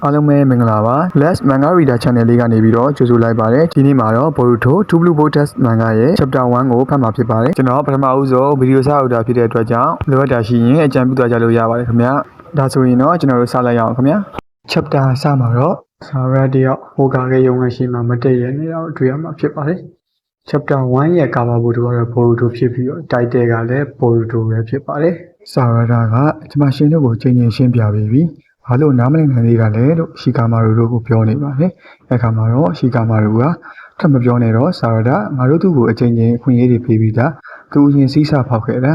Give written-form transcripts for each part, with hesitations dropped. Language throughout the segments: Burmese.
အားလုံးပဲမင်္ဂလာပါ Let's Manga Reader Channel လေးကနေပြီးတော့ကြိုဆိုလိုက်ပါတယ်ဒီနေ့မှာတော့ Boruto Two Blue Lotus Manga ရဲ့ Chapter 1ကိုဖတ်မှာဖြစ်ပါတယ်ကျွန်တော်ပထမဦးဆုံးဗီဒီယိုစအုပ်တာဖြစ်တဲ့အတွက်ကြောင့်လိုအပ်တာရှိရင်အကြံပြုသွားကြလို့ရပါတယ်ခင်ဗျာဒါဆိုရင်တော့ကျွန်တော်တို့စလိုက်ရအောင်ခင်ဗျာ Chapter စမှာတော့ဆာရတယောက်ဟိုကာရဲ့ရုံငယ်ရှိမှမတည့်ရနေတော့တွေ့ရမှာဖြစ်ပါတယ် Chapter 1ရဲ့ကာဘာဘူတူကတော့ Boruto ဖြစ်ပြီးတော့ Title ကလည်း Boruto ပဲဖြစ်ပါတယ်ဆာရတာကကျွန်မရှင်တို့ကိုချိန်ချင်းရှင်းပြပေးပြီးဘာလို့နားမလည်နိုင်သေးတာလဲလို့ရှီကာမာရူတို့ကိုပြောနေပါတယ်။အခါမှာတော့ရှီကာမာရူကထပ်မပြောနဲ့တော့ဆာရတာငါတို့သူ့ကိုအချိန်ချင်းအခွင့်အရေးတွေပေးပြီးသားသူအရင်စီးစာဖောက်ခဲ့တ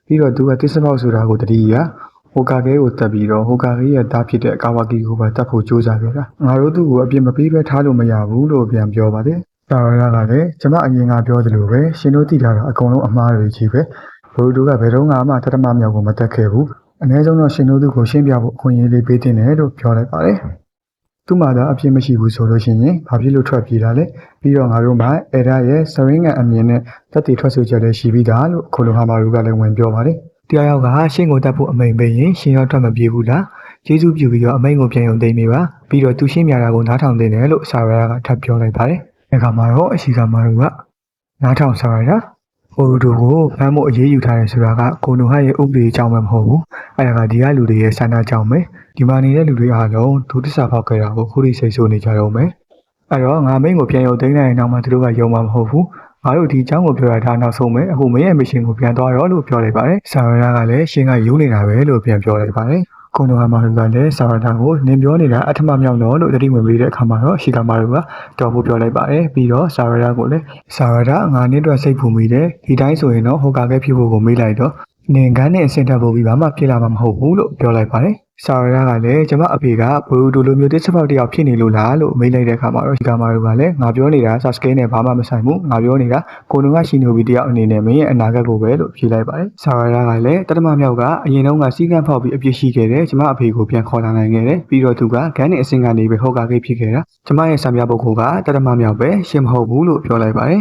ာပြီးတော့သူကတစ်စပေါက်ဆိုတာကိုတတိယဟိုကာကဲကိုတက်ပြီးတော့ဟိုကာကဲရဲ့သားဖြစ်တဲ့ကာဝါကီကိုပါတက်ဖို့ကြိုးစားခဲ့တာငါတို့သူ့ကိုအပြစ်မပေးဘဲထားလို့မရဘူးလို့ပြန်ပြောပါတယ်။ဆာရတာကလည်းကျမအရင်ကပြောသလိုပဲရှင်တို့သိတာကအကုန်လုံးအမှားတွေကြီးပဲဘိုလ်တို့ကဘယ်တော့မှတတမမြောက်ကိုမတက်ခဲ့ဘူးအနည်းဆုံးတော့ရှင်တို့သူကိုရှင်းပြဖို့အခွင့်အရေးလေးပေးတင်တယ်လို့ပြောလိုက်ပါတယ်။သူ့မှာသာအပြစ်မရှိဘူးဆိုလို့ရှိရင်ဘာဖြစ်လို့ထွက်ပြေးတာလဲပြီးတော့ငါတို့မှအဲဒါရဲ့စရင်းငံအမြင်နဲ့တက်တည်ထွက်ဆိုချက်လည်းရှိပြီးသားလို့ခိုလိုဟာမာရူကလည်းဝင်ပြောပါတယ်။တရားရောက်ကရှင်းကိုတတ်ဖို့အမိန်ပေးရင်ရှင်ရောထွက်မပြေးဘူးလား။ကျေးဇူးပြုပြီးတော့အမိန်ကိုပြန်ရုံသိမ်းမိပါပြီးတော့သူရှင်းပြတာကိုနားထောင်တင်တယ်လို့ဆာရယာကထပ်ပြောလိုက်ပါတယ်။အခါမှာတော့အရှိကမာရူကနားထောင်ဆာရယာဟိုတို့ကိုဖမ်းဖို့အရေးယူထားတယ်ဆိုတာကကိုနိုဟရဲ့ဥပဒေကြောင့်မှမဟုတ်ဘူးအဲ့ဒါကဒီကလူတွေရဲ့ဆန္ဒကြောင့်ပဲဒီမှာနေတဲ့လူတွေအားလုံးဒုတိယဖောက်ခဲ့တာကိုခုထိစိတ်ဆိုးနေကြတော့မယ်အဲ့တော့ငါမင်းကိုပြန်ရုံသိမ်းနိုင်အောင်မှသူတို့ကယုံမှာမဟုတ်ဘူးငါတို့ဒီအကြောင်းကိုပြောရတာနောက်ဆုံးပဲအခုမင်းရဲ့မရှင်ကိုပြန်သွားတော့လို့ပြောလိုက်ပါတယ်ဆာရယာကလည်းရှင်းကယုံနေတာပဲလို့ပြန်ပြောလိုက်ပါတယ်ကိုနိုဟာမာရူကလည်းဆာရတာကိုနင်ပြောနေတာအထမမြောက်တော့လို့တတိဝင်ပြီးတဲ့အခါမှာတော့ရှီကာမာရူကတော်ဖို့ပြောလိုက်ပါတယ်ပြီးတော့ဆာရတာကိုလည်းဆာရတာငါနင်းအတွက်စိတ်ပူမိတယ်ဒီတိုင်းဆိုရင်တော့ဟိုကာကဲဖြစ်ဖို့ကိုမေးလိုက်တော့နင်ကန်းနဲ့အဆင့်တက်ဖို့ပြီးဘာမှဖြစ်လာမှာမဟုတ်ဘူးလို့ပြောလိုက်ပါတယ်ဆာရတာကလည်းကျမအဖေကဘူဒူလိုမျိုးတစ်ချက်ပေါက်တယောက်ဖြစ်နေလို့လားလို့မေးလိုက်တဲ့အခါမှာတော့ရှီကာမာရူကလည်းငါပြောနေတာဆာစကေးနဲ့ဘာမှမဆိုင်ဘူးငါပြောနေတာကိုနိုကရှီနိုဘီတယောက်အနေနဲ့မင်းရဲ့အနာဂတ်ကိုပဲလို့ဖြေလိုက်ပါတယ်ဆာရတာကလည်းတတမမြောက်ကအရင်တုန်းကစီးကန်းဖောက်ပြီးအပြစ်ရှိခဲ့တယ်ကျမအဖေကိုပြန်ခေါ်လာနိုင်ခဲ့တယ်ပြီးတော့သူကဂန်းနဲ့အစင်ကနေပဲဟောကာကိဖြစ်ခဲ့တာကျမရဲ့ဆံပြပုဂ္ဂိုလ်ကတတမမြောက်ပဲရှင်းမဟုတ်ဘူးလို့ပြောလိုက်ပါတယ်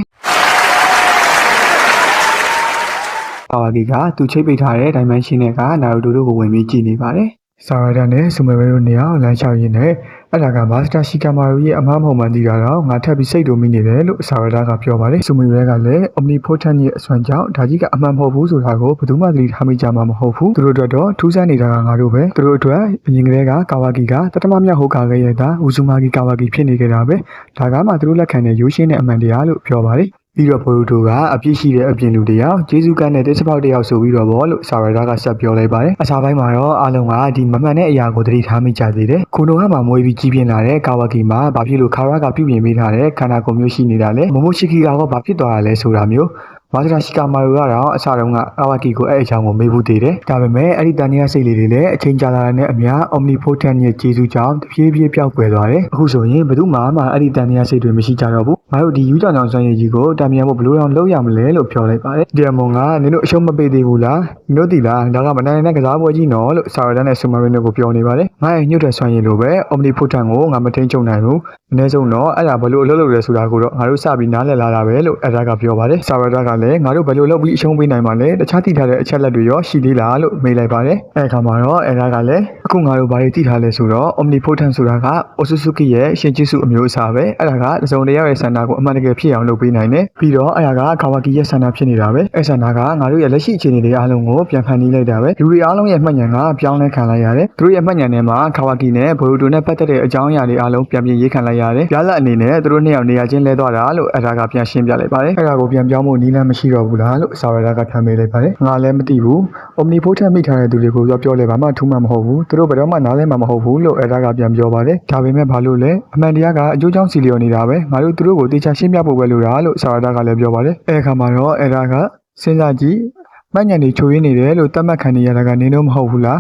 ကာဝါကီကသူချိတ်ပိတ်ထားတဲ့ဒိုင်မန်ရှင်နဲ့ကနာရူတိုတို့ကိုဝင်ပြီးကြည့်နေပါတယ်ဆာရတာနဲ့ဆူမေဘဲတို့နေအောင်လမ်းလျှောက်ရင်းနဲ့အဲ့ဒါကမာစတာရှီကာမာရူရဲ့အမားမဟုတ်မှန်းသိတာတော့ငါထပ်ပြီးစိတ်တုံမိနေတယ်လို့ဆာရတာကပြောပါတယ်ဆူမေဘဲကလည်း Omnipotent ရဲ့အစွမ်းကြောင့်ဒါကြီးကအမှန်မဟုတ်ဘူးဆိုတာကိုဘယ်သူမှသတိထားမိကြမှာမဟုတ်ဘူးသူတို့အတွက်တော့ထူးဆန်းနေတာကငါတို့ပဲသူတို့အတွက်အရင်ကတည်းကကာဝါကီကတတမမြောက်ဟိုကာခဲ့ရတာဥဇူမာကီကာဝါကီဖြစ်နေကြတာပဲဒါကမှသူတို့လက်ခံတဲ့ရိုးရှင်းတဲ့အမှန်တရားလို့ပြောပါတယ်ပြီးတော့ဘော်ရူတိုကအပြစ်ရှိတဲ့အပြင်လူတယောက်ဂျေဇူးကနဲ့တစ်စပေါက်တယောက်ဆိုပြီးတော့ဗောလို့ဆာရတာကဆက်ပြောလိုက်ပါတယ်အစားပိုင်းမှာတော့အားလုံးကဒီမမှန်တဲ့အရာကိုသတိထားမိကြသေးတယ်ကိုနိုကမှမွေးပြီးကြီးပြင်းလာတဲ့ကာဝါကီမှာဘာဖြစ်လို့ခါရာကပြုပြင်ပေးထားတဲ့ခန္ဓာကိုယ်မျိုးရှိနေတာလဲမမိုရှိကီကတော့ဘာဖြစ်သွားတာလဲဆိုတာမျိုးမာစတာရှီကာမာရူကတော့အစားတုန်းကကာဝါကီကိုအဲ့အကြောင်းကိုမေးဖို့တည်တယ်ဒါပေမဲ့အဲ့ဒီတန်နီယာစိတ်လေးတွေလည်းအချိန်ကြာလာတဲ့အများ Omnipotent ရဲ့ကျေးဇူးကြောင့်တဖြည်းဖြည်းပျောက်ကွယ်သွားတယ်အခုဆိုရင်ဘယ်သူမှအဲ့ဒီတန်နီယာစိတ်တွေမရှိကြတော့ဘူးငါတို့ဒီယူကြောင်ကြောင်စွမ်းရည်ကြီးကိုတာမြန်ဖို့ဘယ်လိုအောင်လုပ်ရမလဲလို့ပြောလိုက်ပါတယ်ဒီအမွန်ကနင်တို့အရှုံးမပေးသေးဘူးလားနင်တို့သိလားဒါကမနိုင်တဲ့ကစားပွဲကြီးနော်လို့ဆာရဒန်နဲ့ဆူမာရီနိုကိုပြောနေပါတယ်ငါရဲ့ညှို့တဲ့စွမ်းရည်လိုပဲ Omnipotent ကိုငါမထိန်ချုပ်နိုင်ဘူးအနည်းဆုံးတော့အဲ့ဒါဘယ်လိုအလုပ်လုပ်လဲဆိုတာကိုတော့ငါတို့စပြီးနားလည်လာတာပဲလို့အဲ့ဒါကပြောပါတယ်ဆာရဒန်ကလည်းငါတို့ဘယ်လိုလုပ်ပြီးအရှုံးပေးနိုင်မှာလဲတခြားသိထားတဲ့အချက်လက်တွေရောရှိသေးလားလို့မေးလိုက်ပါတယ်အဲ့ခါမှာတော့အဲ့ဒါကလည်းအခုငါတို့ဘာတွေသိထားလဲဆိုတော့ Omnipotent ဆိုတာက Otsutsuki ရဲ့ရှင်ကျေးဇူးအမျိုးအစားပဲအဲ့ဒါကတစုံတယောက်ရဲ့ဆန္ဒကိုအမှန်တကယ်ဖြစ်အောင်လုပ်ပေးနိုင်တယ်ပြီးတော့အဲ့ဒါကကာဝါကီရဲ့ဆန္ဒဖြစ်နေတာပဲအဲ့ဆန္ဒကငါတို့ရဲ့လက်ရှိအခြေအနေတွေအားလုံးကိုပြန်ဖန်တီးလိုက်တာပဲလူတွေအားလုံးရဲ့မှတ်ဉာဏ်ကပြောင်းလဲခံလိုက်ရတယ်သူတို့ရဲ့မှတ်ဉာဏ်ထဲမှာကာဝါကီနဲ့ဘိုရူတိုနဲ့ပတ်သက်တဲ့အကြောင်းအရာတွေအားလုံးပြန်ပြင်ရေးခံလိုက်ရတယ်ပြလက်အနေနဲ့သူတို့နှစ်ယောက်နေရာချင်းလဲသွားတာလို့အဲ့ဒါကပြန်ရှင်းပြလိုက်ပါတယ်အဲ့ဒါကိုပြန်ပြောင်းဖို့နည်းလမ်းမရှိတော့ဘူးလားလို့ဆာရတာကထမ်းမေးလိုက်ပါတယ်ငါလည်းမသိဘူး Omnipotent မိထားတဲ့သူတွေကိုပြောလဲဘာမှထူးမှမဟုတ်ဘူးသူတို့ဘယ်တော့မှနားလဲမှမဟုတ်ဘူးလို့အဲ့ဒါကပြန်ပြောပါတယ်ဒါပေမဲ့ဘာလို့လဲအမှန်တရားကအကျိုးကြောင့်စီလျော်နေတာပဲငါတို့သူတို့ကိုတေချာရှင်းပြဖို့ပဲလိုတာလို့ဆာရတာကလည်းပြောပါတယ်အဲ့ခါမှာတော့အဲ့ဒါကစဉ်းစားကြည့်မှတ်ဉာဏ်တွေချိုးရင်းနေတယ်လို့သတ်မှတ်ခံနေရတာကနင်တို့မဟုတ်ဘူးလား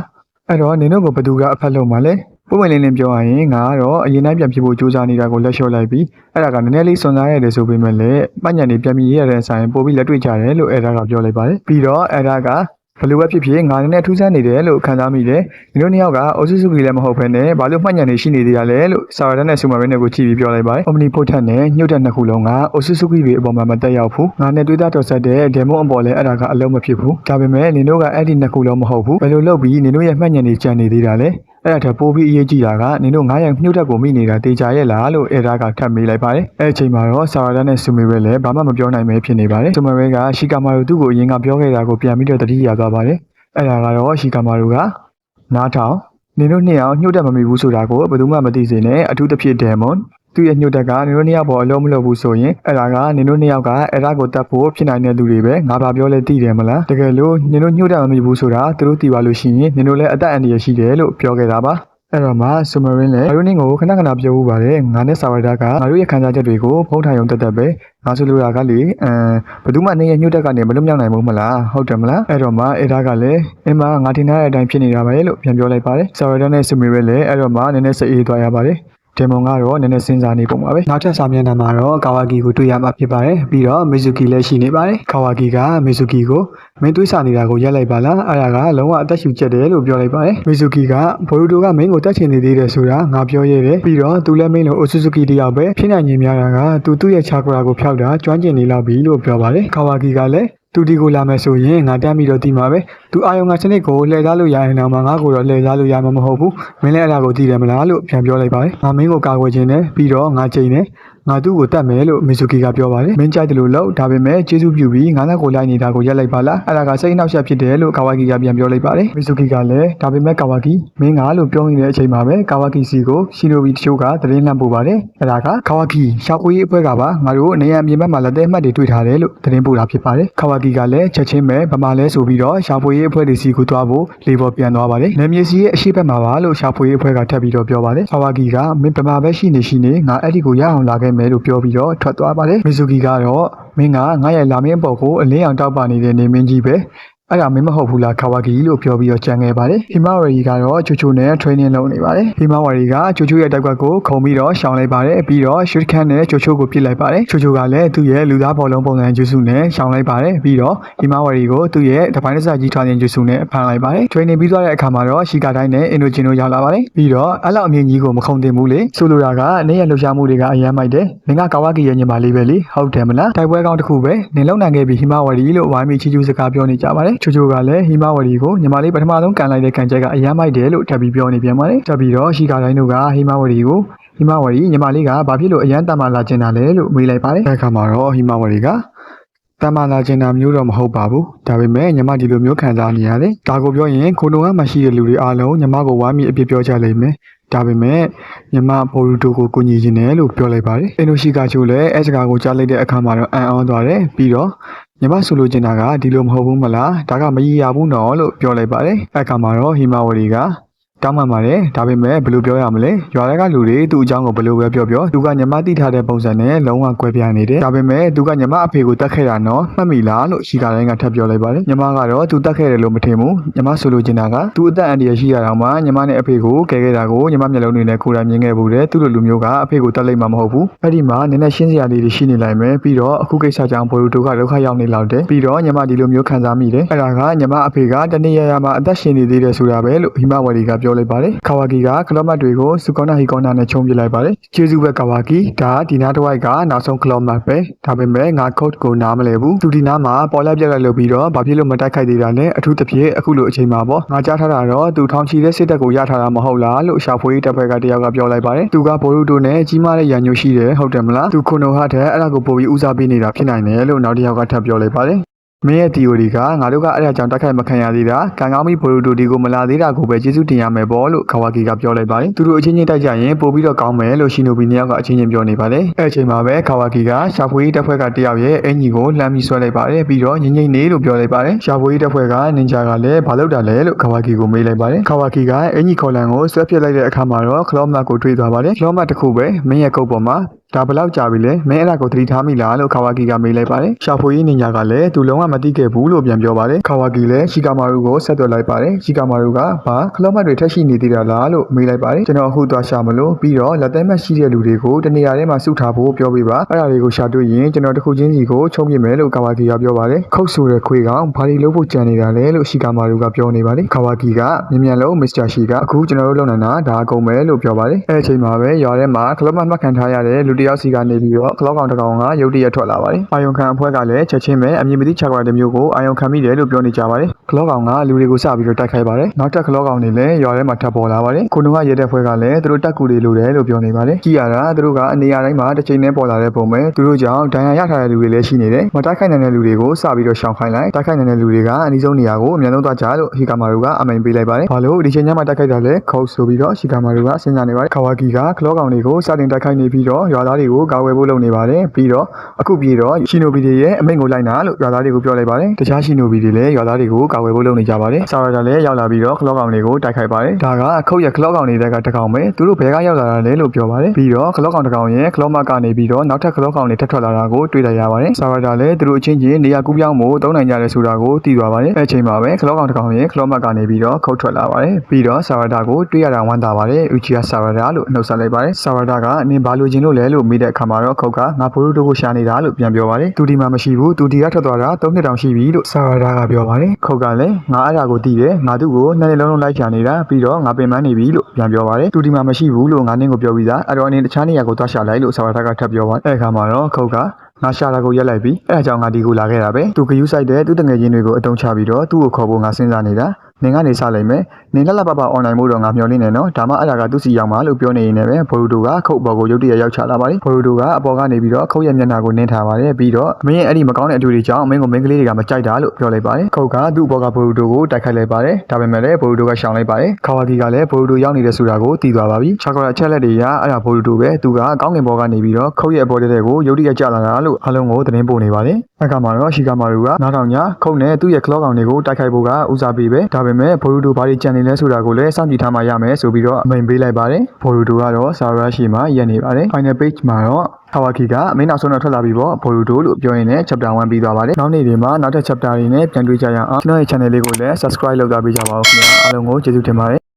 အဲ့တော့နင်တို့ကိုဘယ်သူကအဖက်လုပ်မှာလဲပုံမှန်လင်းပြောရရင်ငါကတော့အရင်တိုင်းပြန်ဖြစ်ဖို့ကြိုးစားနေတာကိုလက်လျှော့လိုက်ပြီးအဲ့ဒါကနည်းနည်းလေးစွန့်စားရတယ်ဆိုပေမဲ့လည်းမှတ်ဉာဏ်တွေပြန်ပြီးရတဲ့ဆိုင်ပို့ပြီးလက်တွေ့ကြတယ်လို့အဲ့ဒါကပြောလိုက်ပါတယ်ပြီးတော့အဲ့ဒါကဘယ်လိုပဲဖြစ်ဖြစ်ငါနဲ့ထူးဆန်းနေတယ်လို့ခံစားမိတယ်ဒီလိုနှစ်ယောက်ကအိုဆူဆူကီလည်းမဟုတ်ဘဲနဲ့ဘာလို့မှတ်ဉာဏ်တွေရှိနေသေးရလဲလို့ဆာရဒန်နဲ့ဆူမာရင်းနဲ့ကိုကြည့်ပြီးပြောလိုက်ပါတယ် Omnipotent နဲ့ညှို့တဲ့နှစ်ခုလုံးကအိုဆူဆူကီတွေအပေါ်မှာမတက်ရောက်ဘူးငါနဲ့တွေးသားတော်ဆက်တဲ့ဒဲမွန်အပေါ်လည်းအဲ့ဒါကအလုံးမဖြစ်ဘူးဒါပေမဲ့နင်တို့ကအဲ့ဒီနှစ်ခုလုံးမဟုတ်ဘူးဘယ်လိုလုပ်ပြီးနင်တို့ရဲ့မှတ်ဉာဏ်တွေကျန်နေသေးတာလဲ အဲ့ဒါထက်ပိုပြီးအရေးကြီးတာကနင်တို့900မြုပ်တက်ကိုမိနေတာတေချာရဲ့လားလို့အဲ့ဒါကထပ်မေးလိုက်ပါတယ်အဲ့အချိန်မှာတော့ဆာရဒါနဲ့ဆူမီရဲလည်းဘာမှမပြောနိုင်ပဲဖြစ်နေပါတယ်ဆူမီရဲကရှီကာမာရူသူ့ကိုအရင်ကပြောခဲ့တာကိုပြန်ပြီးတော့တတိယသွားပါတယ်အဲ့ဒါကတော့ရှီကာမာရူကနားထောင်နင်တို့နှစ်ယောက်ညှို့တက်မမိဘူးဆိုတာကိုဘယ်သူမှမသိစေနဲ့အထူးသဖြင့်ဒဲမွန်သူ့ရဲ့ညှို့တက်ကနင်တို့နှစ်ယောက်ပေါ်အလုံးမလုပ်ဘူးဆိုရင်အဲ့ဒါကနင်တို့နှစ်ယောက်ကအဲ့ဒါကိုတတ်ဖို့ဖြစ်နိုင်တဲ့လူတွေပဲငါဘာပြောလဲသိတယ်မလားတကယ်လို့နင်တို့ညှို့တက်မမိဘူးဆိုတာသူတို့သိပါလို့ရှိရင်နင်တို့လည်းအသက်အန္တရာယ်ရှိတယ်လို့ပြောခဲ့တာပါအဲ့တော့မှဆူမရင်လည်းငါတို့နင်းကိုခဏခဏပြောဦးပါတယ်ငါနဲ့ဆာဝဒါကငါတို့ရဲ့ခံစားချက်တွေကိုဖုံးထိုင်ုံတက်တက်ပဲငါဆိုလိုတာကလေဘယ်သူမှနေရညှို့တက်ကနေမလွတ်မြောက်နိုင်ဘူးမလားဟုတ်တယ်မလားအဲ့တော့မှအဲ့ဒါကလည်းအင်းမငါထင်ထားတဲ့အတိုင်းဖြစ်နေတာပဲလို့ပြန်ပြောလိုက်ပါတယ်ဆာဝဒါနဲ့ဆူမရင်လည်းအဲ့တော့မှနည်းနည်းစိတ်အေးသွားရပါတယ်ဒေမွန်ကတော့နည်းနည်းစဉ်းစားနေပုံပါပဲနောက်ထပ်စာမျက်နှာမှာတော့ကာဝါကီကိုတွေ့ရမှာဖြစ်ပါတယ်ပြီးတော့မီဇူကီလည်းရှိနေပါတယ်ကာဝါကီကမီဇူကီကိုမင်းသွေးစာနေတာကိုရက်လိုက်ပါလားအဲ့ဒါကလုံးဝအသက်ရှူကျက်တယ်လို့ပြောလိုက်ပါတယ်မီဇူကီကဘိုရူတိုကမင်းကိုတက်ချင်နေသေးတယ်ဆိုတာငါပြောရဲတယ်ပြီးတော့သူလည်းမင်းလိုအိုဆူဇူကီတယောက်ပဲဖြစ်နိုင်ရင်များတာကသူ့ရဲ့ချာကရာကိုဖျောက်တာကျွမ်းကျင်နေလောက်ပြီလို့ပြောပါတယ်ကာဝါကီကလည်းသူဒီကိုလာမယ်ဆိုရင်ငါတမ်းပြီးတော့တီးမှာပဲသူအာယုံကစနစ်ကိုလှည့်စားလို့ရရင်တော့ငါကိုတော့လှည့်စားလို့ရမှာမဟုတ်ဘူးမင်းလည်းအဲ့ဒါကိုသိတယ်မလားလို့ပြန်ပြောလိုက်ပါတယ်ငါမင်းကိုကာကွယ်ခြင်းနဲ့ပြီးတော့ငါချိန်နဲ့ငါသူ့ကိုတတ်မယ်လို့မီဇူကီကပြောပါတယ်မင်းကြိုက်တယ်လို့လို့ဒါပေမဲ့ကျေးဇူးပြုပြီးငါနဲ့ကိုလိုက်နေတာကိုရက်လိုက်ပါလားအဲ့ဒါကစိတ်နှောက်ယှက်ဖြစ်တယ်လို့ကာဝါကီကပြန်ပြောလိုက်ပါတယ်မီဇူကီကလည်းဒါပေမဲ့ကာဝါကီမင်းကလို့ပြောနေတဲ့အချိန်မှာပဲကာဝါကီစီကိုရှီနိုဘီတချို့ကသတင်းလှမ်းပို့ပါတယ်အဲ့ဒါကကာဝါကီရှာဖွေရေးအဖွဲ့ကပါငါတို့နေရအပြင်ဘက်မှာလက်သေးမှတ်တွေတွေ့ထားတယ်လို့သတင်းပို့တာဖြစ်ပါတယ်ကာဝါကီကလည်းချက်ချင်းပဲဗမာလဲဆိုပြီးတော့ရှာဖွေရေးအဖွဲ့တွေစီကိုသွားဖို့လေပေါ်ပြန်သွားပါတယ်နေမြေစီရဲ့အရှိဘက်မှာပါလို့ရှာဖွေရေးအဖွဲ့ကထပ်ပြီးတော့ပြောပါတယ်ကာဝါကီကမင်းဗမာပဲရှိနေငါအဲ့ဒီကိုရအောင်လာခဲ့မယ်လို့ပြောပြီးတော့ထွက်သွားပါတယ်မီဇူကီကတော့မင်းကငါရဲ့လာမင်းပေါ်ကိုအလင်းအောင်တောက်ပနေတဲ့နေမင်းကြီးပဲအဲ့ဒါမင်းမဟုတ်ဘူးလားကာဝါကီလို့ပြောပြီးတော့ကြံခဲ့ပါတယ်ဟီမာဝရီကတော့ချိုချိုနဲ့ training လုပ်နေပါတယ်ဟီမာဝရီကချိုချိုရဲ့တိုက်ကွက်ကိုခုံပြီးတော့ရှောင်လိုက်ပါတယ်ပြီးတော့ရှူခန်နဲ့ချိုချိုကိုပစ်လိုက်ပါတယ်ချိုချိုကလည်းသူ့ရဲ့လူသားဘောလုံးပုံစံဂျူစုနဲ့ရှောင်လိုက်ပါတယ်ပြီးတော့ဟီမာဝရီကိုသူ့ရဲ့တပိုင်းတစကြီးထွားခြင်းဂျူစုနဲ့ဖမ်းလိုက်ပါတယ် training ပြီးသွားတဲ့အခါမှာတော့ရှီကာတိုင်းနဲ့အင်ဒိုဂျင်တို့ရောက်လာပါတယ်ပြီးတော့အဲ့လောက်အမြင့်ကြီးကိုမခုံတင်ဘူးလေဆိုလိုတာကနေရလှူရှားမှုတွေကအယမ်းမိုက်တယ်နင်ကကာဝါကီရဲ့ညီမလေးပဲလေဟုတ်တယ်မလားတိုက်ပွဲကောင်းတစ်ခုပဲနင်လုံနိုင်ခဲ့ပြီဟီမာဝရီလို့ဝိုင်းပြီးချီချူးစကားပြောနေကြပါတယ်ချိုချိုကလည်းဟီမာဝရီကိုညီမလေးပထမဆုံးကန်လိုက်တဲ့ကန်ချက်ကအယမ်းမိုက်တယ်လို့ထပ်ပြီးပြောနေပြန်ပါတယ်ထပ်ပြီးတော့ရှီကာတိုင်းတို့ကဟီမာဝရီကိုဟီမာဝရီညီမလေးကဘာဖြစ်လို့အယမ်းတမလာကျင်တာလဲလို့မေးလိုက်ပါတယ်အဲ့ခါမှာတော့ဟီမာဝရီကတမလာကျင်တာမျိုးတော့မဟုတ်ပါဘူးဒါပေမဲ့ညီမဒီလိုမျိုးခံစားနေရတယ်ဒါကိုပြောရင်ကိုလိုကမှရှိတဲ့လူတွေအားလုံးညီမကိုဝိုင်းပြီးအပြစ်ပြောကြလိမ့်မယ်ဒါပေမဲ့ညီမဘိုရူတိုကိုကူညီခြင်းတယ်လို့ပြောလိုက်ပါတယ်အင်ဒိုရှီကာချိုလည်းအဲ့စကားကိုကြားလိုက်တဲ့အခါမှာတော့အံ့ဩသွားတယ်ပြီးတော့ညီမဆိုလိုချင်တာကဒီလိုမဟုတ်ဘူးမလားဒါကမရည်ရဘူးနော်လို့ပြောလိုက်ပါတယ်အဲ့ခါမှာတော့ဟီမာဝရီကတောင်းပန်ပါတယ်ဒါပေမဲ့ဘယ်လိုပြောရမလဲရွာတွေကလူတွေသူ့အကြောင်းကိုဘယ်လိုပဲပြောသူကညီမသိထားတဲ့ပုံစံနဲ့လုံးဝကွဲပြားနေတယ်ဒါပေမဲ့သူကညီမအဖေကိုတတ်ခဲ့တာနော်မှတ်မိလားလို့ရှီကာတိုင်းကထပ်ပြောလိုက်ပါတယ်ညီမကတော့သူတတ်ခဲ့တယ်လို့မထင်ဘူးညီမဆိုလိုချင်တာကသူအသက်အန္တရာယ်ရှိရအောင်မှညီမနဲ့အဖေကိုကယ်ခဲ့တာကိုညီမမျက်လုံးတွေနဲ့ကိုယ်တိုင်မြင်ခဲ့ဘူးတဲ့သူ့လိုလူမျိုးကအဖေကိုတတ်လိုက်မှာမဟုတ်ဘူးအဲ့ဒီမှာနည်းနည်းရှင်းစရာလေးတွေရှိနေလိုက်မယ်ပြီးတော့အခုကိစ္စကြောင့်ဘိုရူတိုကဒုက္ခရောက်နေလောက်တယ်ပြီးတော့ညီမဒီလိုမျိုးခံစားမိတယ်အဲ့ဒါကညီမအဖေကတနေ့ရရမှာအသက်ရှင်နေသေးတယ်ဆိုတာပဲလို့ဟီမာဝရီကပြောလိုက်ပါတယ်ကာဝါကီကကလော့မတ်တွေကိုစူကောနာဟီကောနာနဲ့ချုံပြလိုက်ပါတယ်ကျေးဇူးပဲကာဝါကီဒါဒီနားတစ်ဝိုက်ကနောက်ဆုံးကလော့မတ်ပဲဒါပေမဲ့ငါကုတ်ကိုနားမလဲဘူးသူဒီနားမှာပေါ်လက်ပြက်လက်လုပ်ပြီးတော့ဘာဖြစ်လို့မတိုက်ခိုက်သေးတာလဲအထူးသဖြင့်အခုလိုအချိန်မှာပေါ့ငါကြားထားတာတော့သူထောင်ချီတဲ့စစ်တပ်ကိုရထားတာမဟုတ်လားလို့ရှာဖွေတပ်ဖွဲ့ကတယောက်ကပြောလိုက်ပါတယ်သူကဘိုရူတိုနဲ့ကြီးမားတဲ့ရန်ညိုရှိတယ်ဟုတ်တယ်မလားသူခုနိုဟာတဲ့အဲ့ဒါကိုပို့ပြီးဦးစားပေးနေတာဖြစ်နိုင်တယ်လို့နောက်တစ်ယောက်ကထပ်ပြောလိုက်ပါတယ်မင်းရဲ့ theory ကငါတို့ကအဲ့ဒါကြောင့်တိုက်ခိုက်မခံရသေးတာကံကောင်းပြီးဘိုရူတိုဒီကိုမလာသေးတာကိုပဲကျေးဇူးတင်ရမယ်ပေါ့လို့ကာဝါကီကပြောလိုက်ပါတယ်သူတို့အချင်းချင်းတိုက်ကြရင်ပို့ပြီးတော့ကောင်းမယ်လို့ရှီနိုဘီနှစ်ယောက်ကအချင်းချင်းပြောနေပါတယ်အဲ့အချိန်မှာပဲကာဝါကီကရှာဖွေတပ်ဖွဲ့ကတယောက်ရဲ့အင်ကြီးကိုလှမ်းပြီးဆွဲလိုက်ပါတယ်ပြီးတော့ငိမ့်ငိမ့်နေလို့ပြောလိုက်ပါတယ်ရှာဖွေတပ်ဖွဲ့ကနင်ဂျာကလည်းဘာလုပ်တာလဲလို့ကာဝါကီကိုမေးလိုက်ပါတယ်ကာဝါကီကအင်ကြီးခေါ်လန်ကိုဆွဲပစ်လိုက်တဲ့အခါမှာတော့ခလော့မတ်ကိုတွေ့သွားပါတယ်ခလော့မတ်တစ်ခုပဲမင်းရဲ့ကုတ်ပေါ်မှာဒါဘယ်လောက်ကြာပြီလဲမင်းအဲ့ဒါကိုသတိထားမိလားလို့ကာဝါကီကမေးလိုက်ပါတယ်ရှာဖွေရေးနင်ညာကလည်းသူလုံးဝမသိခဲ့ဘူးလို့ပြန်ပြောပါတယ်ကာဝါကီလည်းရှီကာမာရူကိုဆက်သွယ်လိုက်ပါတယ်ရှီကာမာရူကဘာခလော့မတ်တွေထက်ရှိနေသေးတာလားလို့မေးလိုက်ပါတယ်ကျွန်တော်အခုသွားရှာမလို့ပြီးတော့လက်သက်မှတ်ရှိတဲ့လူတွေကိုတနေရာထဲမှာစုထားဖို့ပြောပေးပါအဲ့ဒါတွေကိုရှာတွေ့ရင်ကျွန်တော်တစ်ခုချင်းစီကိုချုံပြမယ်လို့ကာဝါကီကပြောပါတယ်ခုတ်ဆိုတဲ့ခွေကောင်ဘာတွေလုပ်ဖို့ကြံနေတာလဲလို့ရှီကာမာရူကပြောနေပါတယ်ကာဝါကီကမြန်လုံးမစ္စတာရှီကအခုကျွန်တော်တို့လုပ်နေတာဒါအကုန်ပဲလို့ပြောပါတယ်အဲ့အချိန်မှာပဲရွာထဲမှာခလော့မတ်မှတ်ခံထားရတဲ့လူတယောက်စီကနေပြီးတော့ကလော့ကောင်တစ်ကောင်ကရုတ်တရက်ထွက်လာပါတယ်အာယုံခံအဖွဲ့ကလည်းချက်ချင်းပဲအမြင်မသိချာကွာ တစ်မျိုးကိုအာယုံခံမိတယ်လို့ပြောနေကြပါတယ်ခလောကောင်ကလူတွေကိုစပြီးတော့တိုက်ခိုက်ပါတယ်နောက်ထပ်ခလောကောင်တွေလည်းရွာထဲမှာထပ်ပေါ်လာပါတယ်ခုနကရဲတဲ့ဖွဲ့ကလည်းသူတို့တက်ကူတွေလိုတယ်လို့ပြောနေပါတယ်ကြည်ရတာသူတို့ကအနေအတိုင်းမှာတစ်ချိန်နဲ့ပေါ်လာတဲ့ပုံပဲသူတို့ကြောင့်ဒဏ်ရာရထားတဲ့လူတွေလည်းရှိနေတယ်မတိုက်ခိုက်နိုင်တဲ့လူတွေကိုစပြီးတော့ရှောင်ခိုင်းလိုက်တိုက်ခိုက်နိုင်တဲ့လူတွေကအနည်းဆုံးနေရာကိုအမြန်ဆုံးသွားကြလို့ဟီကာမာတို့ကအမိန်ပေးလိုက်ပါတယ်ဘာလို့ဒီချိန်ညမှာတိုက်ခိုက်တာလဲခုတ်ဆိုပြီးတော့ဟီကာမာတို့ကစဉ်းစားနေပါတယ်ကာဝါကီကခလောကောင်တွေကိုစတင်တိုက်ခိုက်နေပြီးတော့ရွာသားတွေကိုကာဝယ်ဖို့လုပ်နေပါတယ်ပြီးတော့အခုပြေတော့ရှီနိုဘီတွေရဲ့အမိန့်ကိုလိုက်နာလို့ရွာသားတွေကိုပြောလိုက်ပါတယ်တခြားရှီနိုဘီတွေလည်းရွာသားတွေကိုကာဝယ်ဖို့လုပ်နေကြပါတယ်ဆာရာဒါလည်းရောက်လာပြီးတော့ခလောကောင်တွေကိုတိုက်ခိုက်ပါတယ်ဒါကအခုတ်ရခလောကောင်တွေကတကောင်ပဲသူတို့ဘဲကရောက်လာတာလဲလို့ပြောပါတယ်ပြီးတော့ခလောကောင်တကောင်ရဲ့ခလောမကနေပြီးတော့နောက်ထပ်ခလောကောင်တွေထပ်ထွက်လာတာကိုတွေ့လိုက်ရပါတယ်ဆာရာဒါလည်းသူတို့အချင်းချင်းနေရာကူးပြောင်းမှုသုံးနိုင်ကြတယ်ဆိုတာကိုသိသွားပါတယ်အဲ့ချိန်မှာပဲခလောကောင်တကောင်ရဲ့ခလောမကနေပြီးတော့ခုတ်ထွက်လာပါတယ်ပြီးတော့ဆာရာဒါကိုတွေ့ရတာဝမ်းသာပါတယ်ဥချီယာဆာရာဒါလို့နှုတ်ဆက်လိုက်ပါတယ်ဆာရာဒါကအနင်ဘာလို့ခြင်းလို့လဲလို့မေးတဲ့အခါမှာတော့ခုတ်ကငါဘိုးတို့ကိုရှာနေတာလို့ပြန်ပြောပါတယ်သူဒီမှာမရှိဘူးသူဒီကထွက်သွားတာ3နှစ်တောင်ရှိပြီလို့ဆာရာဒါကပြောပါတယ်ခုတ်ကလည်းငါအဲ့ဒါကိုသိတယ်ငါသူ့ကိုနှစ်နှစ်လုံးလုံးလိုက်ချနေတာပြီးတော့ငါပင်ပန်းနေပြီလို့ပြန်ပြောပါတယ်သူဒီမှာမရှိဘူးလို့ငါနင်းကိုပြောပြီးသားအဲ့တော့အနေတခြားနေရာကိုသွားရှာလိုက်လို့ဆာရာဒါကထပ်ပြောပါတယ်အဲ့အခါမှာတော့ခုတ်ကငါရှာတာကိုရက်လိုက်ပြီးအဲ့အကြောင်းငါဒီကိုလာခဲ့တာပဲသူဂယူးဆိုင်တဲ့သူတငယ်ချင်းတွေကိုအတုံးချပြီးတော့သူ့ကိုခေါ်ဖို့ငါစဉ်းစားနေတာနင်ကနေစလိုက်မယ်နင်လက်ပအွန်လိုင်းမို့တော့ငါမျှော်လင့်နေနော်ဒါမှအဲ့ဒါကသူ့စီရောက်မှာလို့ပြောနေရင်လည်းဘော်ရူတိုကခုတ်ဘော်ကိုရုတ်တရက်ရောက်ချလာပါတယ်ဘော်ရူတိုကအပေါ်ကနေပြီးတော့ခုတ်ရဲ့မျက်နှာကိုနင်းထားပါတယ်ပြီးတော့မင်းရဲ့အဲ့ဒီမကောင်းတဲ့အတွေ့အကြုံကြောင့်မင်းကိုမင်းကလေးတွေကမကြိုက်တာလို့ပြောလိုက်ပါတယ်ခုတ်ကသူ့ဘော်ကဘော်ရူတိုကိုတိုက်ခိုက်လိုက်ပါတယ်ဒါပေမဲ့လည်းဘော်ရူတိုကရှောင်လိုက်ပါတယ်ခါဝါကီကလည်းဘော်ရူတိုရောက်နေတဲ့ဆိုတာကိုသိသွားပါပြီချာကောလာချက်လက်တွေရအဲ့ဒါဘော်ရူတိုပဲသူကကောင်းကင်ဘော်ကနေပြီးတော့ခုတ်ရဲ့အပေါ်တဲ့ကိုရုတ်တရက်ကျလာတာလို့အလုံးကိုသတင်းပို့နေပါတယ်အခါမှာတော့ရှီကာမာရူကနားထောင်ညာခုတ်နဲ့သူ့ရဲ့ခလောကောင်တွေကိုတိုက်ခိုက်ဖို့ကဦးစားပေးပဲဒါပေမဲ့ဘော်ရူတိုဘာတွေကြံနေလဲဆိုတာကိုလည်းစောင့်ကြည့်ထားမှရမယ်ဆိုပြီးတော့အမိန်ပေးလိုက်ပါတယ်ဘော်ရူတိုကတော့ဆာရာရှိမှာရက်နေပါတယ် final page မှာတော့ခါဝါကီကအမိန်နောက်ဆုံးတော့ထွက်လာပြီပေါ့ဘော်ရူတိုလို့ပြောရင်းနဲ့ chapter 1ပြီးသွားပါတယ်နောက်နေ့တွေမှာနောက်ထပ် chapter တွေနဲ့ပြန်တွေ့ကြရအောင်ကျွန်တော်ရဲ့ channel လေးကိုလည်း subscribe လုပ်ထားပေးကြပါဦးခင်ဗျာအားလုံးကိုကျေးဇူးတင်ပါတယ်